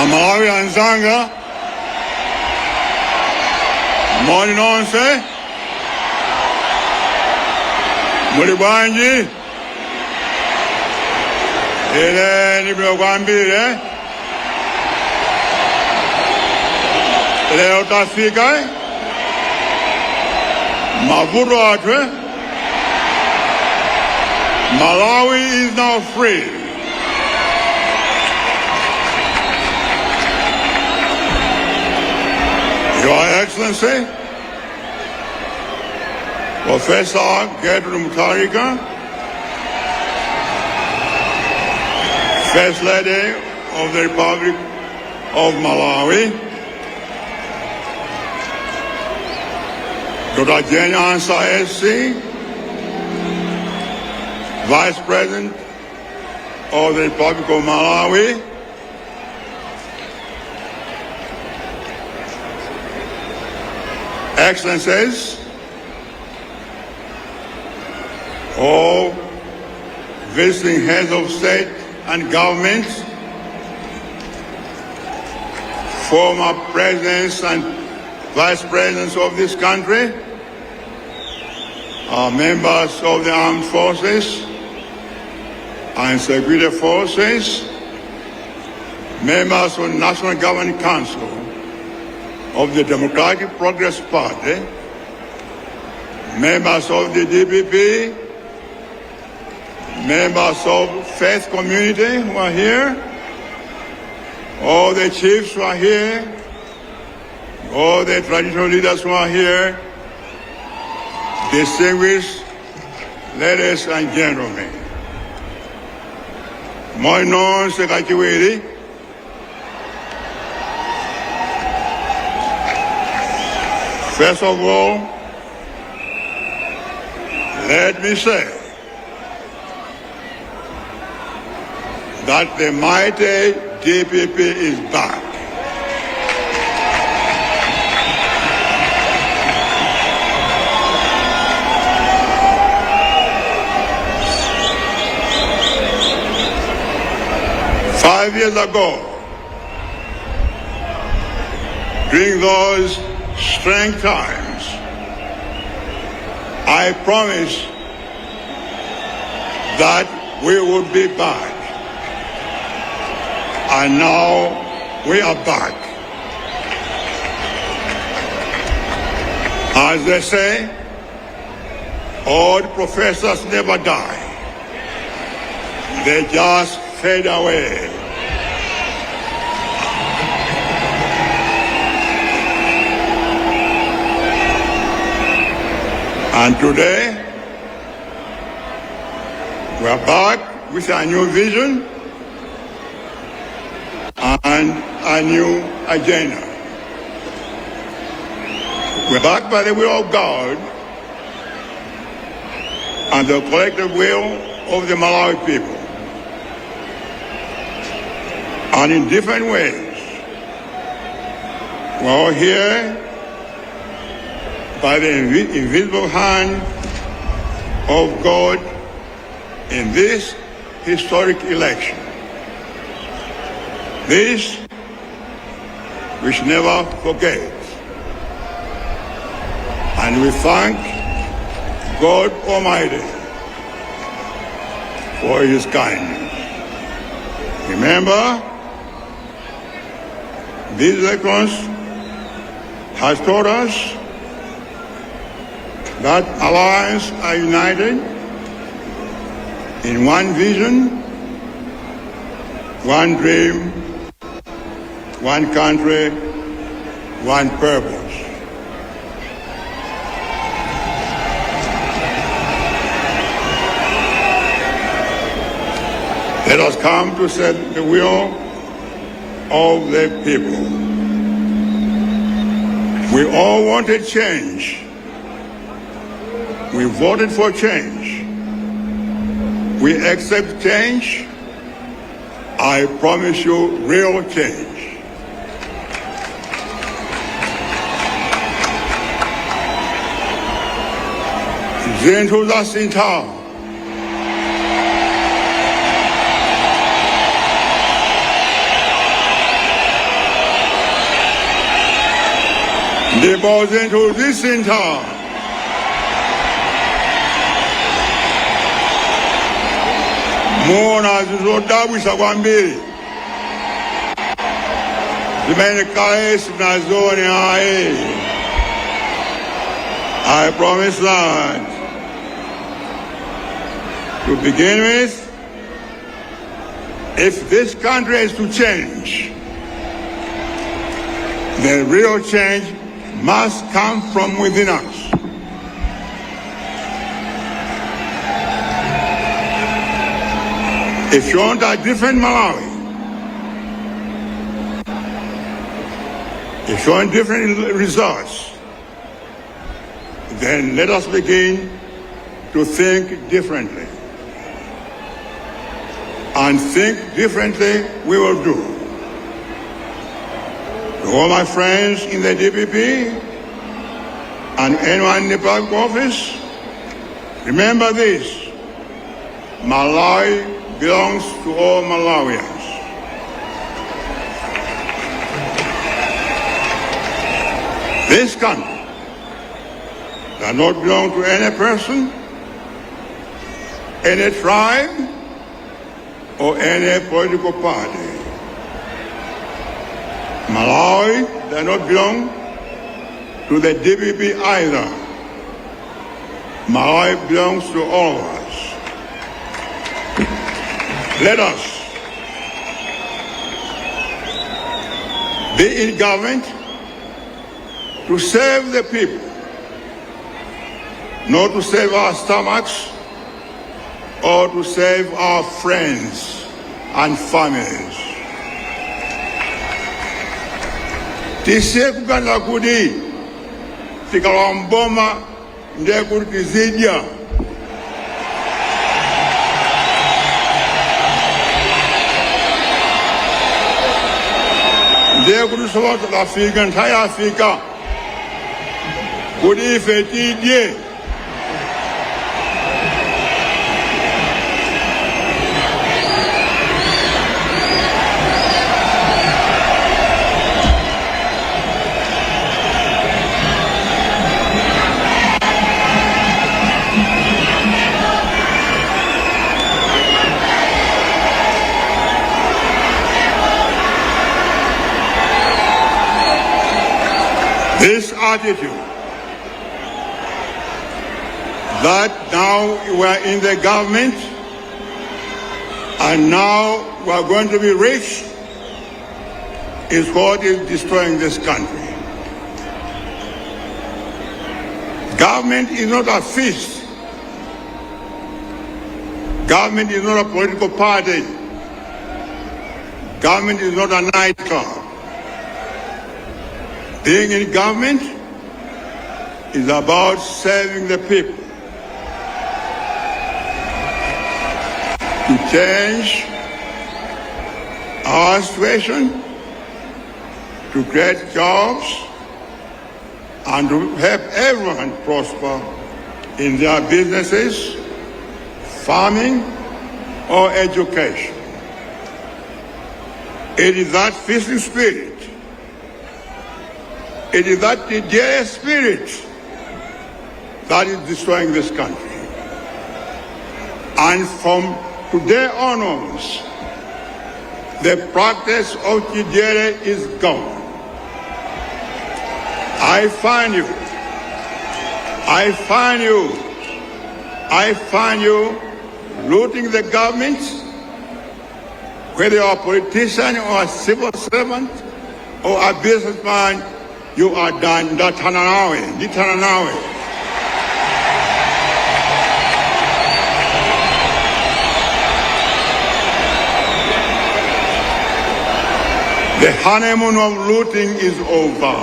Malawian zanga, morning on say, Mulibanji, ile nimekwambia leo tafika mavuto atwe. Malawi is now free. Your Excellency, Professor Peter Mutharika, First Lady of the Republic of Malawi, Dr. Jane Ansa SC, Vice President of the Republic of Malawi, Excellencies, all visiting heads of state and governments, former presidents and vice presidents of this country, members of the armed forces and security forces, members of the National Governing Council of the Democratic Progress Party, members of the DPP, members of faith community who are here, all the chiefs who are here, all the traditional leaders who are here, distinguished ladies and gentlemen. Moinon Sekachiwiri, first of all, let me say that the mighty DPP is back. Five years ago, during those strange times, I promised that we would be back. And now we are back. As they say, old professors never die. They just fade away. And today, we are back with a new vision and a new agenda. We're back by the will of God and the collective will of the Malawi people. And in different ways, we're all here by the invisible hand of God in this historic election. This we should never forget. And we thank God Almighty for his kindness. Remember, these elections has taught us that Malawians are united in one vision, one dream, one country, one purpose. Let us come to set the will of the people. We all wanted change. We voted for change. We accept change. I promise you real change. Zinthu zasinta. ndipo zinthu zisintha. Muona zizodabwisa kwambiri zimene kale sinazione ayi. I promise that to begin with, if this country is to change, the real change must come from within us. If you want a different Malawi, if you want different results, then let us begin to think differently. And think differently we will do. To all my friends in the DPP and anyone in the public office, remember this: Malawi belongs to all Malawians. This country does not belong to any person, any tribe, or any political party. Malawi does not belong to the DPP either. Malawi belongs to all of us. Let us be in government to serve the people, not to save our stomachs or to save our friends and families. Tisiye kuganda kuti tikalowa mboma ndiye kuti tizidya. Ndiye kuti soba tukafika nthawi yafika kuti ife tidye. This attitude that now we're in the government and now we're going to be rich is what is destroying this country. Government is not a feast. Government is not a political party. Government is not a nightclub. Being in government is about serving the people. To change our situation, to create jobs, and to help everyone prosper in their businesses, farming, or education. It is that feasting spirit, it is that ndale spirit that is destroying this country. And from today onwards, the practice of ndale is gone. I find you looting the government, whether you are a politician or a civil servant or a businessman. You are done. Ndatana nawe. The honeymoon of looting is over.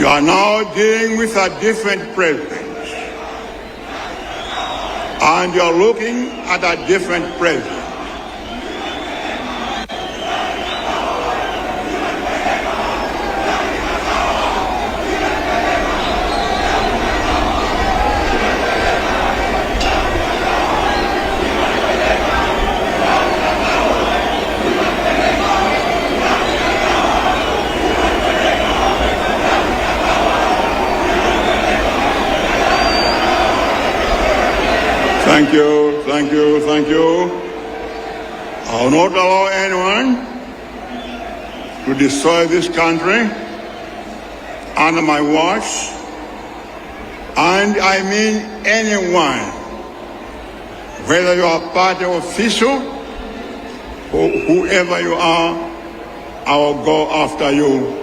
You are now dealing with a different president. And you are looking at a different president. I will not allow anyone to destroy this country under my watch, and I mean anyone, whether you are party official or whoever you are, I will go after you.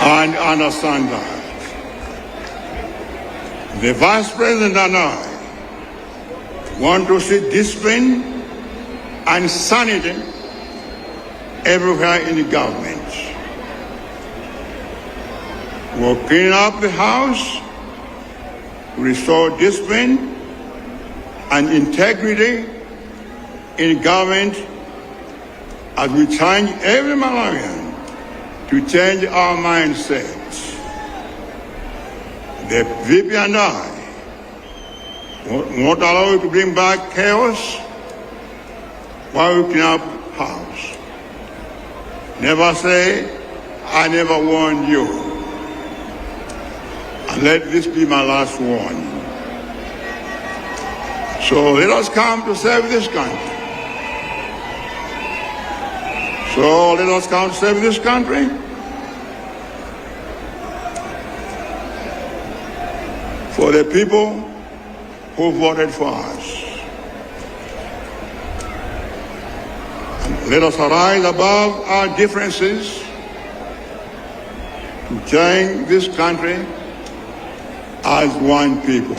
And understand that. The Vice President and I want to see discipline and sanity everywhere in the government. We'll clean up the house, restore discipline and integrity in government as we change every Malawian to change our mindset. The VP and I won't allow you to bring back chaos while we clean up house. Never say, I never warned you. And let this be my last warning. So let us come to serve this country. So let us come to serve this country. For the people who voted for us. And let us arise above our differences to change this country as one people.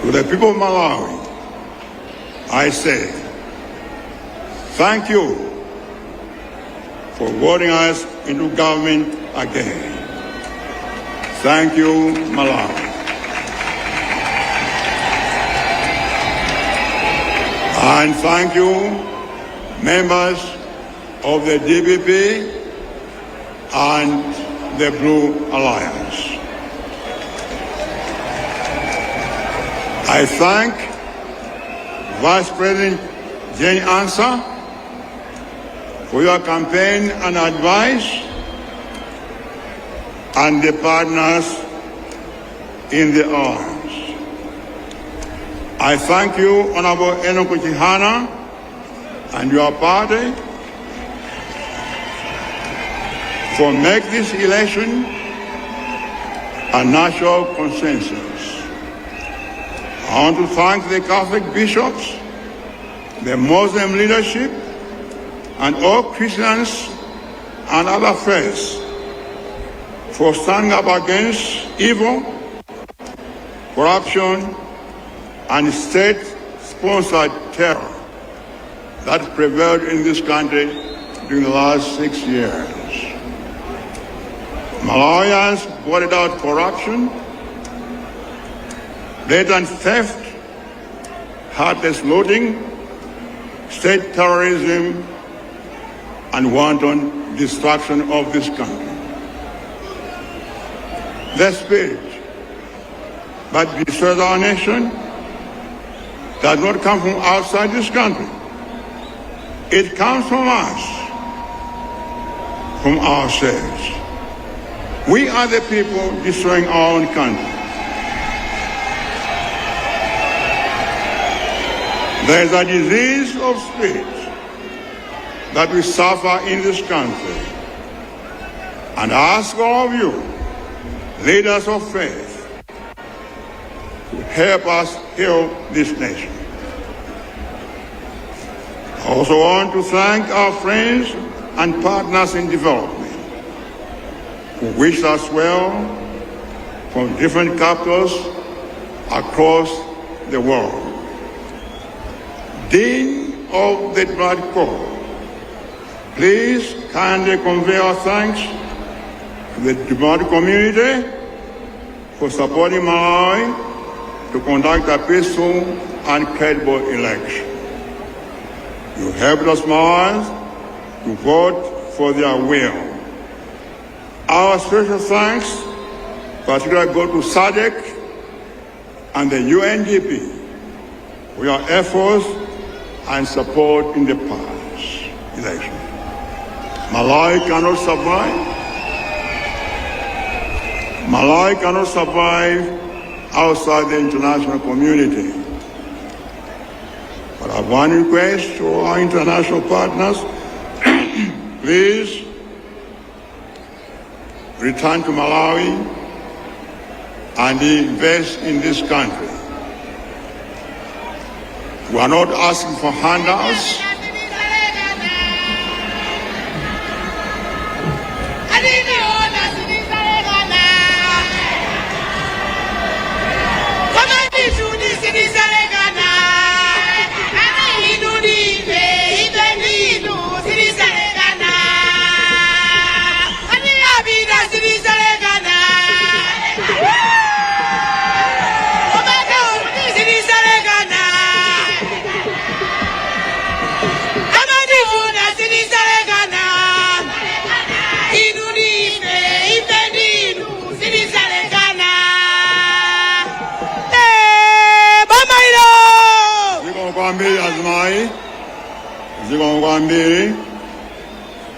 To the people of Malawi, I say, thank you for voting us into government again. Thank you, Malawi. And thank you, members of the DPP and the Blue Alliance. I thank Vice President Jane Ansah for your campaign and advice, and the partners in the arms. I thank you, Honorable Enoch Chihana, and your party for making this election a national consensus. I want to thank the Catholic bishops, the Muslim leadership, and all Christians and other faiths for standing up against evil, corruption, and state-sponsored terror that prevailed in this country during the last 6 years. Malawians voted out corruption, blatant theft, heartless looting, state terrorism, and wanton destruction of this country. The spirit that destroys our nation does not come from outside this country. It comes from us, from ourselves. We are the people destroying our own country. There is a disease of spirit that we suffer in this country. And I ask all of you, leaders of faith, to help us heal this nation. I also want to thank our friends and partners in development who wish us well from different capitals across the world. Dean of the Diplomatic Corps, please kindly convey our thanks to the diplomatic community for supporting Malawi to conduct a peaceful and credible election. You helped us, Malawians, to vote for their will. Our special thanks particularly go to SADC and the UNDP for your efforts and support in the past election. Malawi cannot survive Malawi cannot survive outside the international community. But I have one request to our international partners. Please return to Malawi and invest in this country. We are not asking for handouts.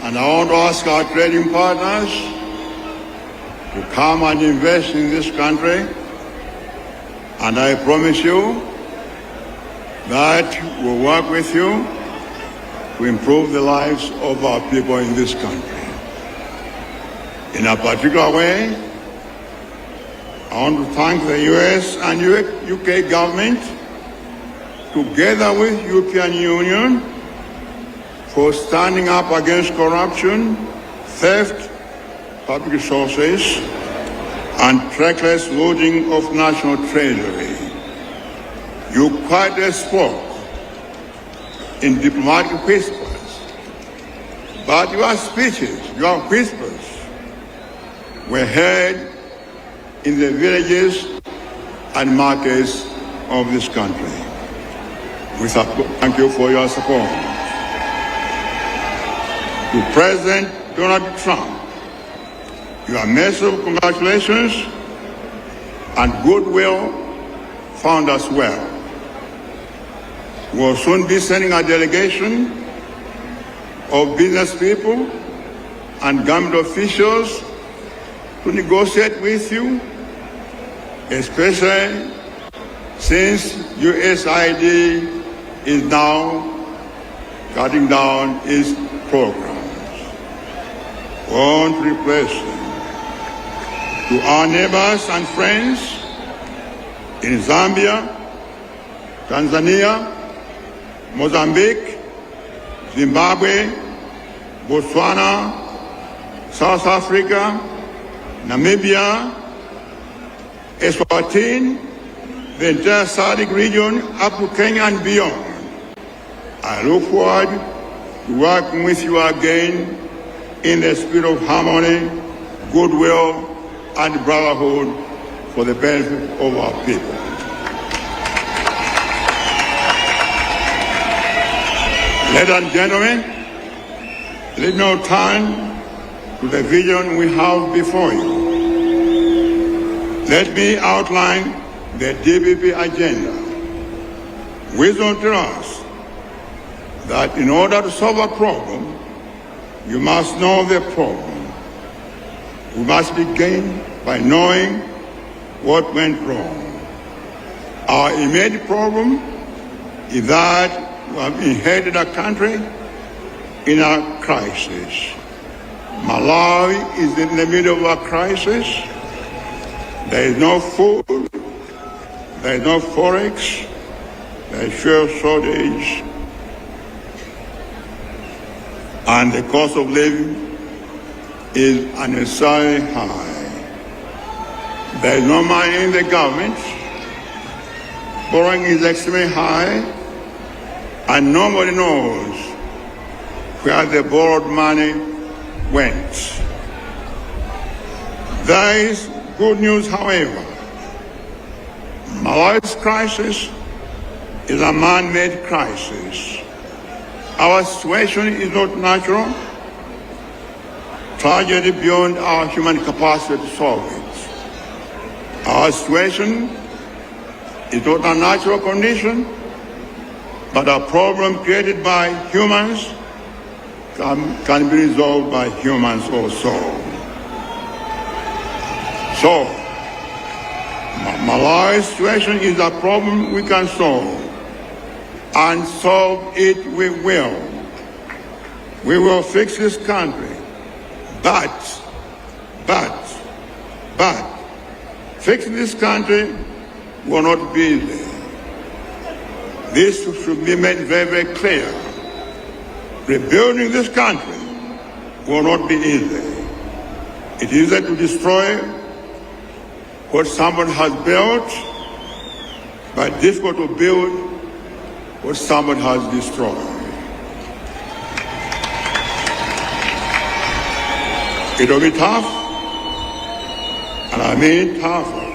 And I want to ask our trading partners to come and invest in this country. And I promise you that we'll work with you to improve the lives of our people in this country. In a particular way, I want to thank the US and UK government, together with European Union, for standing up against corruption, theft, public resources, and reckless looting of national treasury. You quietly spoke in diplomatic whispers, but your speeches, your whispers, were heard in the villages and markets of this country. We thank you for your support. To President Donald Trump, your message of congratulations and goodwill found us well. We'll soon be sending a delegation of business people and government officials to negotiate with you, especially since USAID is now cutting down its programs. Won't replace them. To our neighbors and friends in Zambia, Tanzania, Mozambique, Zimbabwe, Botswana, South Africa, Namibia, Eswatini, the entire SADC region, up to Kenya and beyond. I look forward to working with you again in the spirit of harmony, goodwill, and brotherhood for the benefit of our people. Ladies and gentlemen, let me now turn to the vision we have before you. Let me outline the DPP agenda. Wisdom tells us that in order to solve a problem, you must know the problem. We must begin by knowing what went wrong. Our immediate problem is that we have inherited a country in a crisis. Malawi is in the middle of a crisis. There is no food, there is no forex, there is fuel shortage, and the cost of living is unnecessarily high. There is no money in the government, borrowing is extremely high, and nobody knows where the borrowed money went. There is good news, however. Malawi's crisis is a man-made crisis. Our situation is not natural, tragedy beyond our human capacity to solve it. Our situation is not a natural condition, but a problem created by humans can be resolved by humans also. So, Malawi's situation is a problem we can solve, and solve it we will. We will fix this country, but, fixing this country will not be easy. This should be made very, very clear. Rebuilding this country will not be easy. It is easy to destroy what someone has built, but difficult to build what someone has destroyed. It will be tough, and I mean tougher.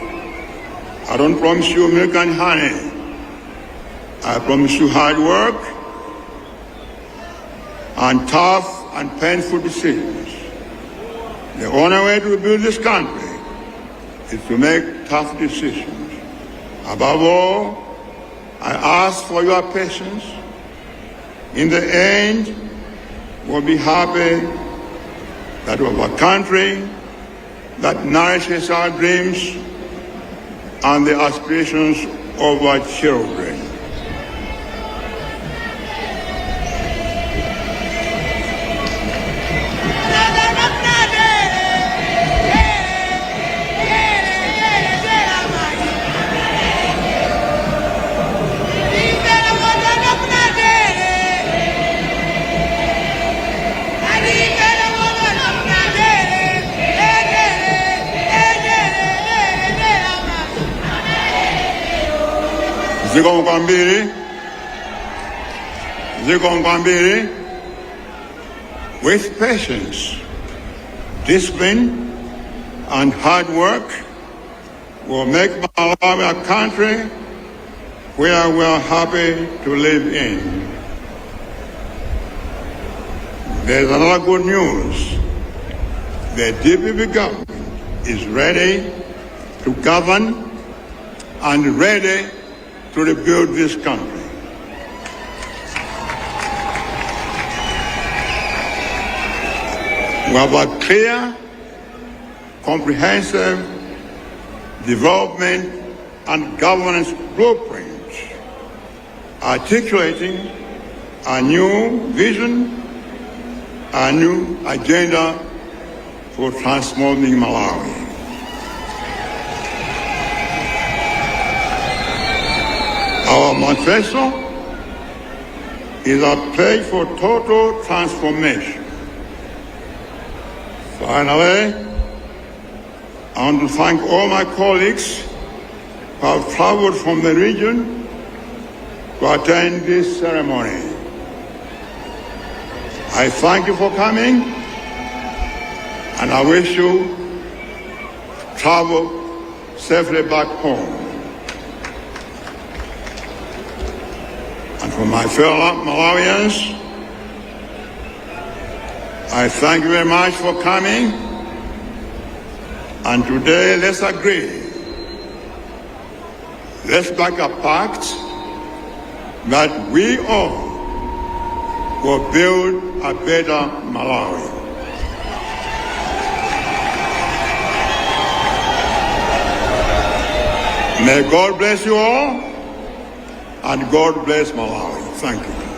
I don't promise you milk and honey. I promise you hard work and tough and painful decisions. The only way to rebuild this country is to make tough decisions. Above all, I ask for your patience. In the end, we'll be happy that we have a country that nourishes our dreams and the aspirations of our children. Zikombambiri, with patience, discipline, and hard work, will make Malawi a country where we are happy to live in. There's another good news. The DPP government is ready to govern and ready to rebuild this country. We have a clear, comprehensive development and governance blueprint, articulating a new vision, a new agenda for transforming Malawi. Our manifesto is a pledge for total transformation. Finally, I want to thank all my colleagues who have traveled from the region to attend this ceremony. I thank you for coming, and I wish you travel safely back home. And for my fellow Malawians, I thank you very much for coming. And today, let's agree. Let's make a pact that we all will build a better Malawi. May God bless you all, and God bless Malawi. Thank you.